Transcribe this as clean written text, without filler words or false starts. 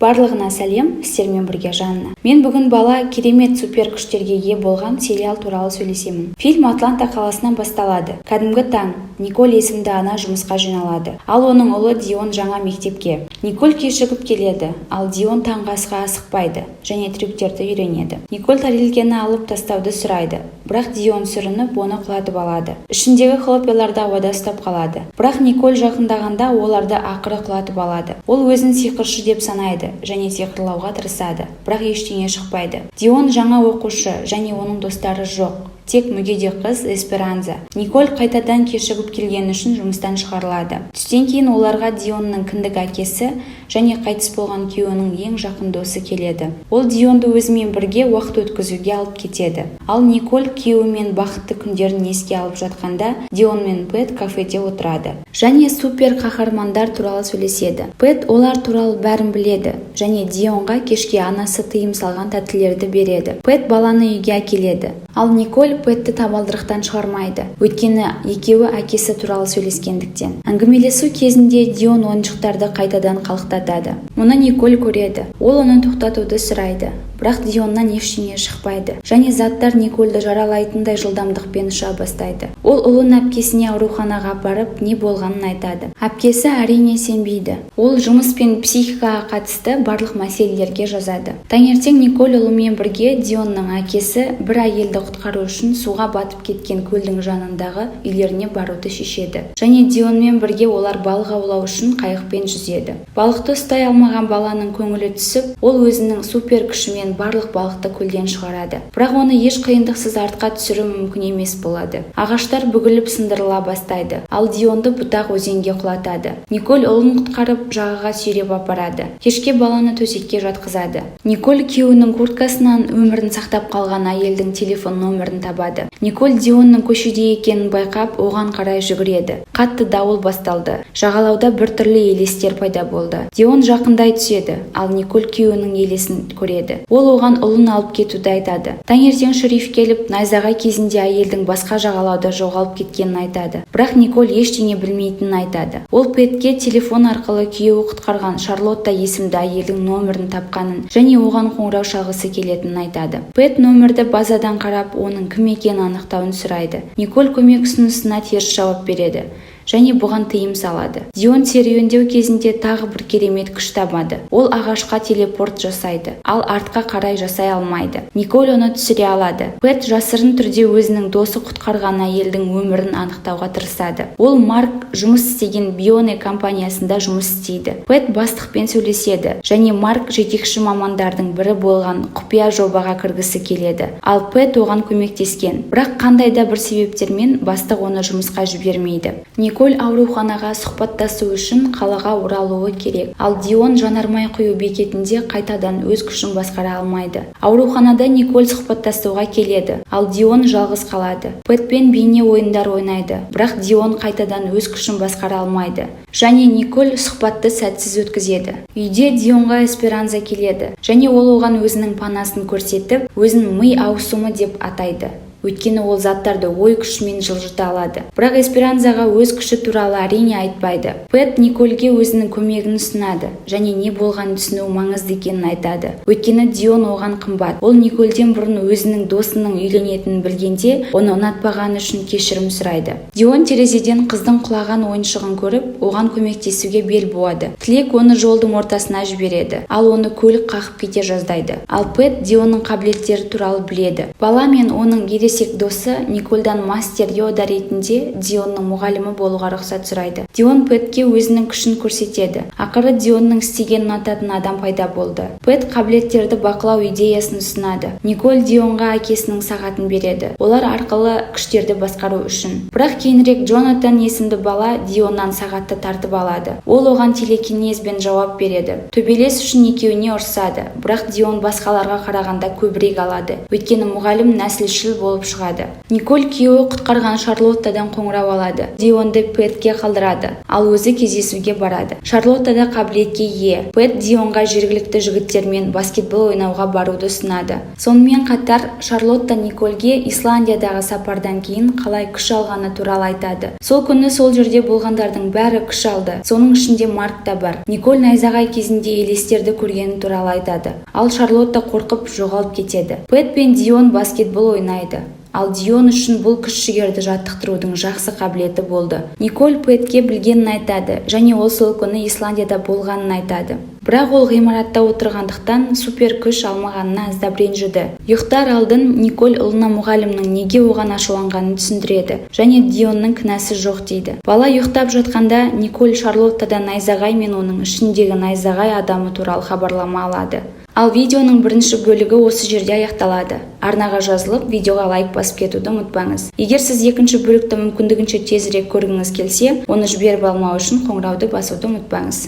Барлығына сәлем, сіздермен бірге Жанна. Мен бүгін бала керемет супер күштерге ие болған сериал туралы сөйлесемін. Фильм Атланта қаласынан басталады. Кәдімгі таң, Николь есімді ана жұмысқа жиналады. Ал оның ұлы Дион жаңа мектепке. Николь кешігіп келеді, ал Дион таңғы асқа асықпайды және трюктерді үйренеді. Николь тарелкені алып тастауды сұрайды, бірақ Дион сүрініп оны құлатып алады. Ішіндегі хлопьяларды ауада ұстап қалады. Бірақ Николь жақындағанда оларды ақыры құлатып алады. Ол өзін сиқыршы деп санайды және сиқырлауға тырысады, бірақ ештеңе шықпайды. Дион жаңа оқушы және оның достары жоқ. Тек мүгедек қыз Эсперанза. Николь қайтадан кешігіп келгені үшін жұмыстан шығарылады. Түстен кейін оларға Дионның кіндік әкесі және қайтыс болған күйеуінің ең жақын досы келеді. Ол Дионды өзімен бірге уақыт өткізуге алып кетеді. Ал Николь күйеуімен бақытты күндерін еске алып жатқанда Дион мен Пэт кафеде отырады және супер қаһармандар туралы сөйлеседі. Пэт олар туралы бәрін біледі және Дионға кешке анасы тыйым салған тәттілерді береді. Пэт баланы үйге әкеледі. Ал Николь Пэтті табалдырықтан шығармайды, өйткені екеуі әкесі туралы сөйлескендіктен. Әңгімелесу кезінде Дион ойыншықтарды қайтадан қалықтатады. Мұны Николь көреді. Ол оны тоқтатуды сұрайды, бірақ Дионнан ештеңе шықпайды және заттар Никольді жаралайтындай жылдамдықпен ұша бастайды. Ол ұлын әпкесіне ауруханаға апарып, не болғанын айтады. Әпкесі әрине сенбейді. Ол жұмыс пен психикаға қатысты барлық мәселелерге жазады. Таңертең Николь ұлымен бірге Дионның әкесі бір әйелді құтқару үшін суға батып кеткен көлдің жанындағы үйлеріне баруды шешеді. Және Дионмен бірге олар балық аулау үшін қайықпен жүзеді. Балықты ұстай алмаған баланың көңілі түсіп, ол өзінің супер күшімен барлық балықты көлден шығарады. Бірақ оны еш қиындықсыз артқа түсіру мүмкін емес болады. Ағаштар бүгіліп сындырыла бастайды, ал Дионды бұтақ өзенге құлатады. Николь ұлын құтқарып жағаға сүйреп апарады. Кешке баланы төсекке жатқызады. Николь күйеуінің курткасынан өмірін сақтап қалған әйелдің телефон номерін табады. Николь Дионның көшеде екенін байқап, оған қарай жүгіреді. Қатты дауыл басталды. Жағалауда біртүрлі елестер пайда болды. Дион жақындай түседі, ал Николь күйеуінің елесін көреді. Ол оған ұлын алып кетуді айтады. Таңертең шериф келіп, найзағай кезінде әйелдің басқа жағалауда жоғалып кеткенін айтады. Бірақ Николь ештеңе білмейтінін айтады. Ол Пэтке телефон арқылы күйеуі құтқарған Шарлотта есімді әйелдің номерін тапқанын және оған қоңырау шалғысы келетінін айтады. Пэт номерді базадан қарап, оның кім екенін анықтауын сұрайды. Николь көмек ұсынысына теріс жауап береді және бұған тыйым салады. Дион серуендеу кезінде тағы бір керемет күш табады. Ол ағашқа телепорт жасайды, ал артқа қарай жасай алмайды. Николь оны түсіре алады. Пэт жасырын түрде өзінің досы құтқарған әйелдің өмірін анықтауға тырысады. Ол Марк жұмыс істеген Бионе компаниясында жұмыс істейді. Пэт бастықпен сөйлеседі және Марк жетекші мамандардың бірі болған құпия жобаға кіргісі келеді. Ал Пэт оған көмектескен. Бірақ қандай да бір себептермен бастық оны жұмысқа жібермейді. Николь ауруханаға сұхбаттасу үшін қалаға оралуы керек, ал Дион жанармай құю бекетінде қайтадан өз күшін басқара алмайды. Ауруханада Николь сұхбаттасуға келеді, ал Дион жалғыз қалады. Пэтпен бейне ойындар ойнайды, бірақ Дион қайтадан өз күшін басқара алмайды. Және Николь сұхбатты сәтсіз өткізеді. Үйде Дионға Эсперанза келеді, және ол оған өзінің панасын көрсетіп, өзін ми ауысымы деп атайды. Өйткені ол заттарды ой күшімен жылжыта алады. Бірақ Эсперанзаға өз күші туралы әрине айтпайды. Пэт Никольге өзінің көмегін ұсынады және не болғанын түсіну маңызды екенін айтады. Өйткені Дион оған қымбат. Ол Никольден бұрын өзінің досының үйленетінін білгенде, оны ұнатпағаны үшін кешірім сұрайды. Дион терезеден қыздың құлаған ойыншығын көріп, оған көмектесуге бел буады. Тілек оны жолдың ортасына жібереді, ал оны көлік қағып кете жаздайды. Ал Пэт Дионның қабілеттері туралы біледі. Бала мен оның ересек досы Никольдан мастер Йода ретінде Дионның мұғалімі болуға рұқсат сұрайды. Дион Пэтке өзінің күшін көрсетеді. Ақыры Дионның істегенін ұнататын адам пайда болды. Пэт қабілеттерді бақылау идеясын ұсынады. Николь Дионға әкесінің сағатын береді. Олар арқылы күштерді басқару үшін. Бірақ кейінірек Джонатан есімді бала Дионнан сағатты тартып алады. Ол оған телекинезбен жауап береді. Төбелес үшін екеуіне ұрсады. Бірақ Дион басқаларға қарағанда көбірек алады. Өйткені мұғалім нәсілшіл болып болып шығады. Николь күйеуі құтқарған Шарлоттадан қоңырау алады. Дионды Пэтке қалдырады, ал өзі кездесуге барады. Шарлотта да қабілетке ие. Пэт Дионға жергілікті жігіттермен баскетбол ойнауға баруды ұсынады. Сонымен қатар Шарлотта Никольге Исландиядағы сапардан кейін қалай күш алғаны туралы айтады. Сол күні сол жерде болғандардың бәрі күш алды. Соның ішінде Марк та бар. Николь найзағай кезінде елестерді көргені туралы айтады. Ал Шарлотта қорқып жоғалып кетеді. Пэт пен Дион баскетбол ойнайды. Ал Дион үшін бұл күш-жігерді жаттықтырудың жақсы қабілеті болды. Николь Пэтке білгенін айтады, және ол сол күні Исландияда болғанын айтады. Бірақ ол ғимаратта отырғандықтан супер күш алмағанына аздап ренжіді. Ұйықтар алдын Николь ұлына мұғалімнің неге оған ашуланғанын түсіндіреді, және Дионның кінәсі жоқ дейді. Бала ұйықтап жатқанда Николь Шарлоттадан найзағай мен оның ішіндегі найзағай адамы туралы хабарлама алады. Ал видеоның бірінші бөлігі осы жерде аяқталады. Арнаға жазылып, видеоға лайк басып кетуді ұмытпаңыз. Егер сіз екінші бөлікті мүмкіндігінше тезірек көргіңіз келсе, оны жіберіп алмау үшін қоңырауды басуды ұмытпаңыз.